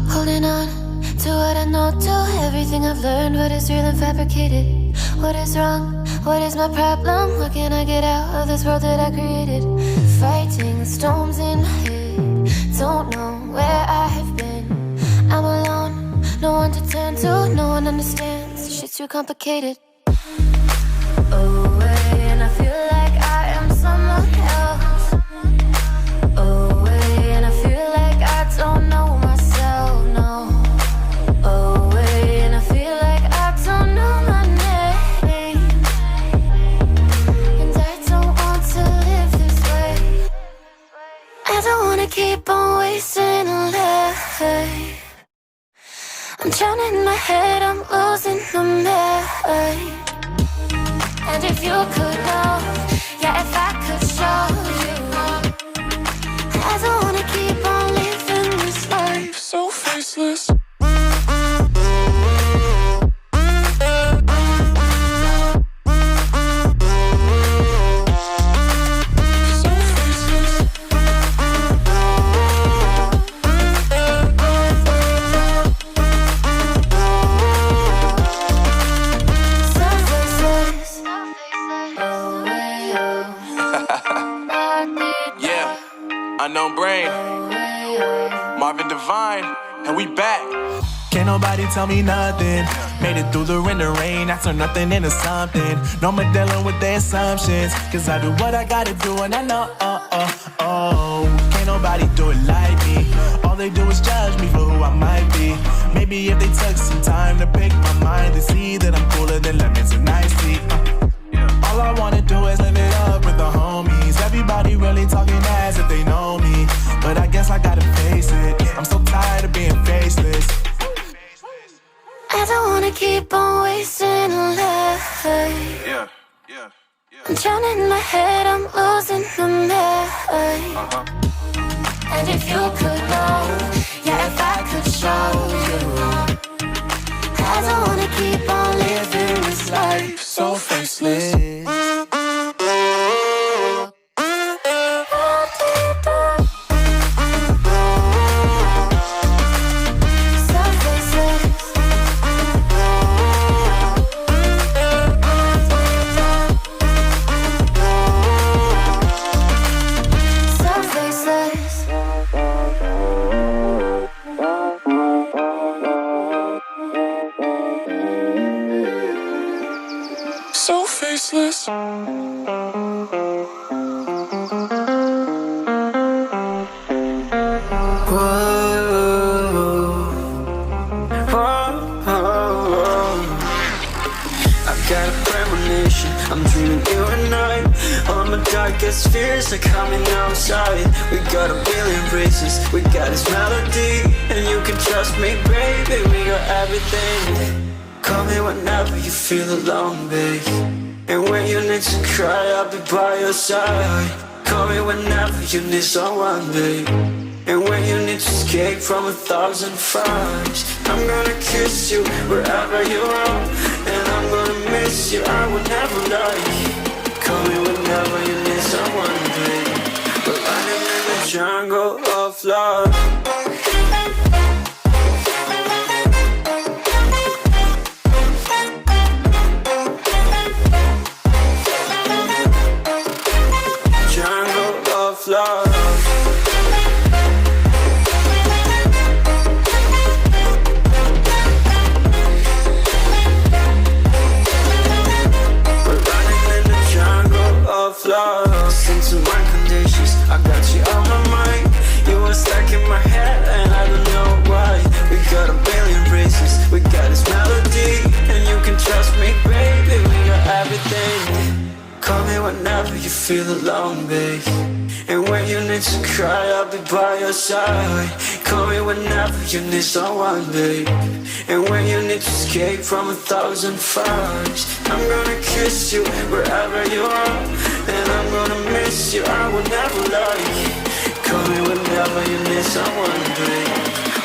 Holding on to what I know, to everything I've learned. What is real and fabricated? What is wrong? What is my problem? What can I get out of this world that I created? Fighting the storms in my head. Don't know where I have been. I'm alone, no one to turn to. No one understands, shit's too complicated. Away, and I feel like I am someone else. Away, and I feel like I don't know myself, no. Away, and I feel like I don't know my name. And I don't want to live this way. I don't wanna keep on wasting a life. I'm drowning in my head, I'm losing my mind. And if you could know, yeah, if I could show you, I don't wanna keep on living this life so faceless. Unknown Brain, Marvin Divine, and we back. Can't nobody tell me nothing. Made it through the rain, I turned nothing into something. No more dealing with their assumptions, cause I do what I gotta do and I know, can't nobody do it like me. All they do is judge me for who I might be. Maybe if they took some time to pick my mind, they see that I'm cooler than lemons and iced tea. All I wanna do is live it up with the homies. Everybody really talking as if they know me, but I guess I gotta face it. I'm so tired of being faceless. I don't wanna keep on wasting a life. I'm drowning in my head, I'm losing my mind. And if you could know, yeah, if I could show you, I don't wanna keep on living this life so faceless. So faceless. I'm dreaming you and I. All my darkest fears are coming outside. We got a billion races, we got this melody. And you can trust me, baby, we got everything. Call me whenever you feel alone, babe. And when you need to cry, I'll be by your side. Call me whenever you need someone, babe. And when you need to escape from 1,000 fires, I'm gonna kiss you wherever you are. And I'm gonna miss you, I will never lie. Call me whenever you need someone, babe. We're running in the jungle of love. Love. We're running in the jungle of love. Listen to my conditions, I got you on my mind. You were stuck in my head and I don't know why. We got a billion races, we got this melody. And you can trust me, baby, we got everything. Call me whenever you feel alone, babe. And when you need to cry, I'll be by your side. Call me whenever you need someone, babe. And when you need to escape from 1,000 fires, I'm gonna kiss you wherever you are. And I'm gonna miss you, I will never lie. Call me whenever you need someone, babe.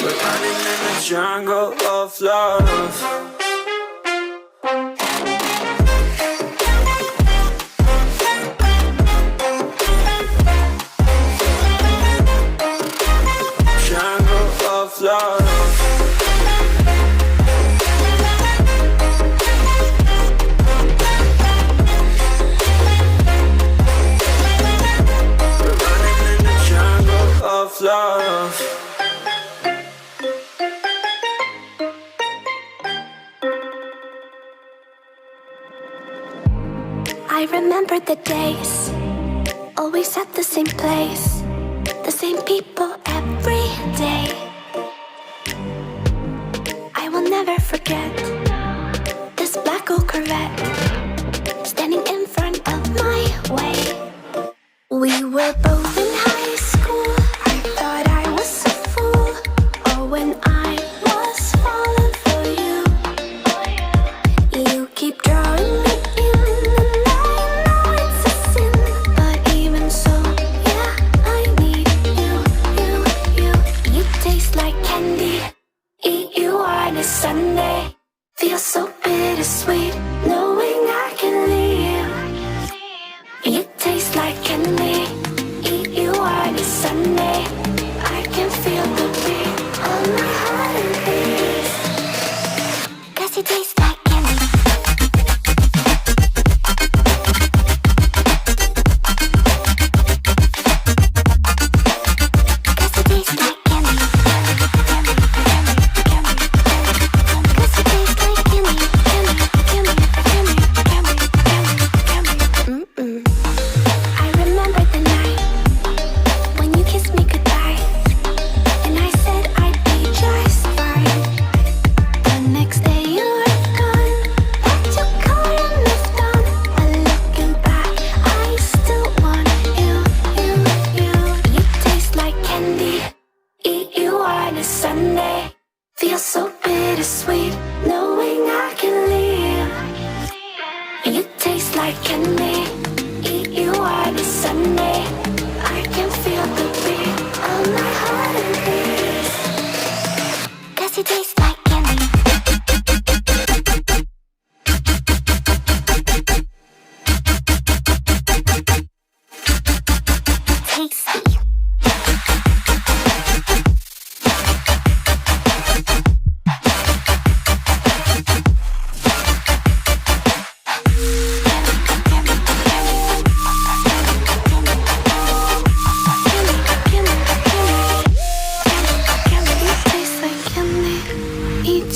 We're running in the jungle of love. Love. of love. I remember the days, always at the same place, the same people every day. I will never forget this black old Corvette standing in front of my way. We were both in high school. I thought I was a fool. Oh, when I was falling for you, you keep drawing me in, and I know it's a sin, but even so, yeah, I need you, you, you. You taste like candy, eat you on a Sunday. Feels so bittersweet, knowing I can leave. You taste like candy, eat you on a Sunday. I can feel the beat of my heart and beats. 'Cause you taste like candy. Sunday feels so bittersweet, knowing I can leave. You taste like candy, eat you on a Sunday. I can feel the beat of my heart and beats. 'Cause you taste like candy. Tasty.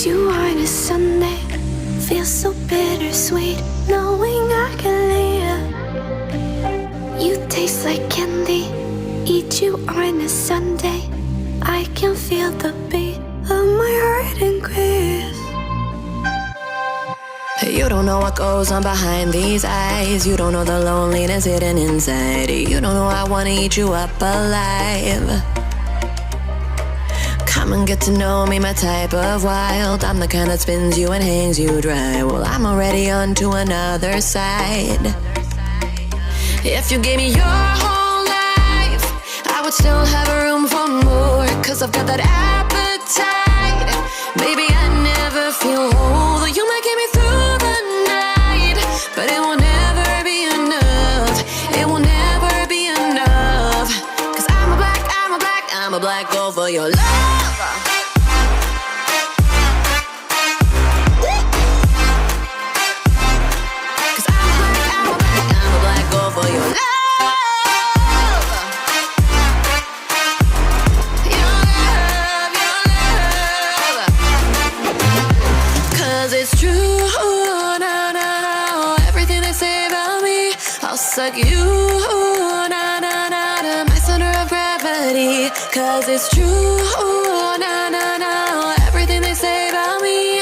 You on a Sunday, feels so bittersweet, knowing I can leave. You taste like candy, eat you on a Sunday. I can feel the beat of my heart increase. You don't know what goes on behind these eyes. You don't know the loneliness hidden inside. You don't know I wanna eat you up alive. Come and get to know me, my type of wild. I'm the kind that spins you and hangs you dry. Well, I'm already on to another side. If you gave me your whole life, I would still have room for more. 'Cause I've got that appetite. Baby, I never feel whole. You might get me through the night, but it will never be enough. It will never be enough. 'Cause I'm a black gold for your love. Suck you, na na na na, my center of gravity. 'Cause it's true, na na na, everything they say about me.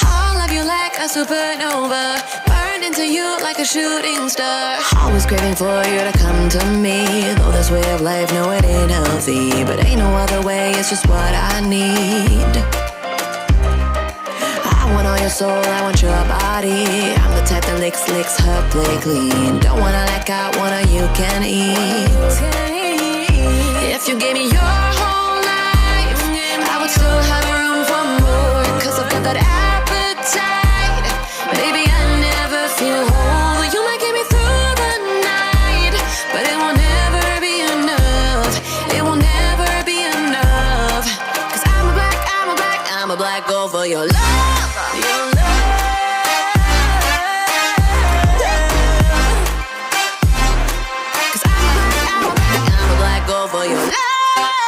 I'll love you like a supernova, burned into you like a shooting star. Always craving for you to come to me. Though this way of life, no, it ain't healthy, but ain't no other way, it's just what I need. I want all your soul, I want your body. I'm the type that licks her play clean. Don't wanna let go, wanna you can eat. If you gave me your whole life, I would still have room for more. 'Cause I've got that appetite. Baby, I never feel whole. You might get me through the night, but it will never be enough. It will never be enough. 'Cause I'm a black gold for your love. Your love. 'Cause I'm a black gold for your love.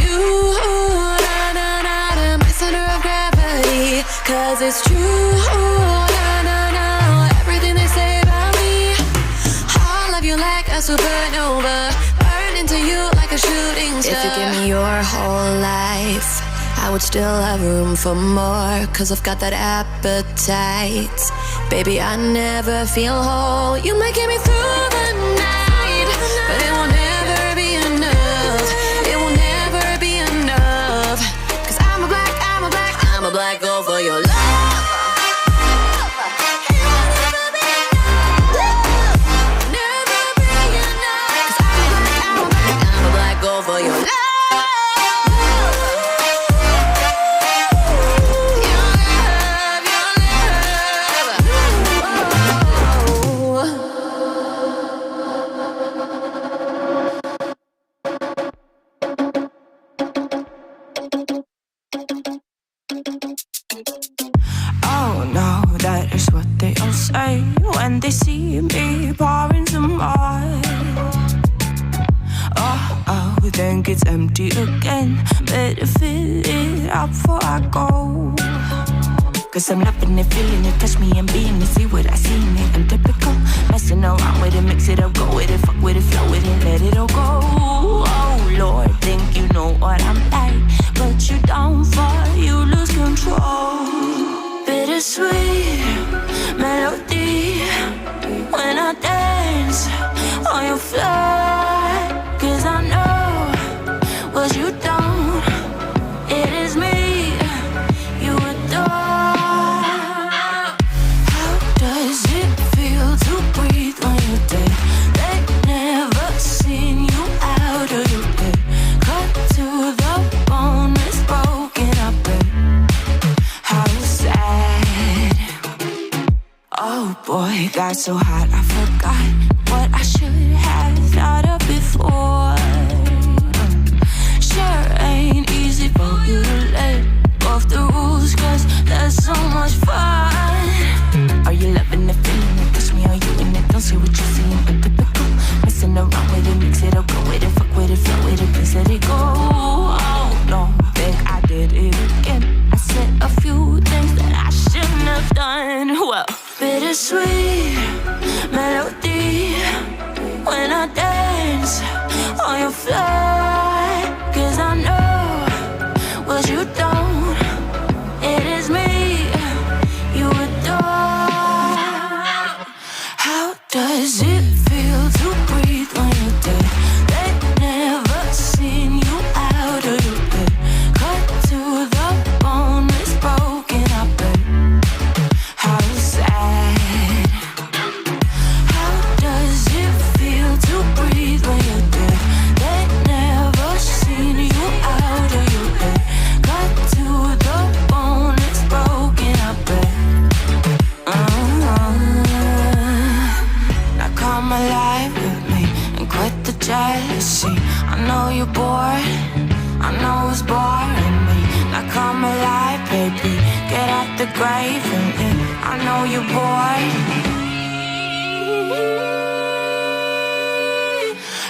you, na-na-na, my center of gravity. Cause it's true, na-na-na, everything they say about me. I'll love you like a supernova, burn into you like a shooting star. If you give me your whole life, I would still have room for more. Cause I've got that appetite. Baby, I never feel whole. You might get me through the night, but it will never be enough. It will never be enough. Cause I'm a black girl for your love. Never be enough. Cause I'm a black girl for your love. Say when they see me pouring some more. Oh, then gets empty again. Better fill it up before I go. Cause I'm loving it, feeling it, touch me and being it. See what I see in it, I'm typical. Messing around with it, mix it up, go with it. Fuck with it, flow with it, let it all go. Oh Lord, think you know what I'm like, but you don't fall, you lose control. Bittersweet melody when I dance on your floor. Cause I know what you don't, it is me you adore. How does it feel to breathe when you're dead? They never seen you out of your bed. Cut to the bone, it's broken up. How sad. Oh boy, got so hot I forgot what I should have thought of before. Sure ain't easy for you to let go of the rules, cause there's so much fun. Are you loving the feeling it? Touch me, are you in it? Don't see what you're seeing, but typical. Messing around with it, mix it up, go with it, fuck with it, flow with it, please let it go. Oh no, think I did it again. I said a few things that I shouldn't have done. Well, bittersweet melody when I dance on your floor. Cause I know what you don't, it is me you adore. How does it feel to breathe when you're dead? They never seen you out of your bed. Cut to the bone, it's broken up. How sad. How does it feel to breathe when you're dead? They never seen you out of your bed. Cut to the bone, it's broken up. Now come alive with me and quit the jealousy. I know you're bored, I know it's boring me. Now come alive, baby, get out the grave and I know you're bored.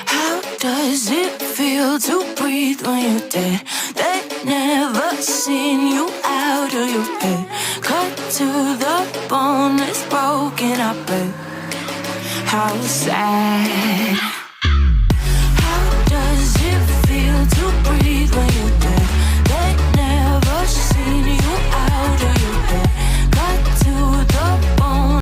How does it feel to breathe when you're dead? They never seen you out of your bed. Cut to the bone, it's broken up. How sad.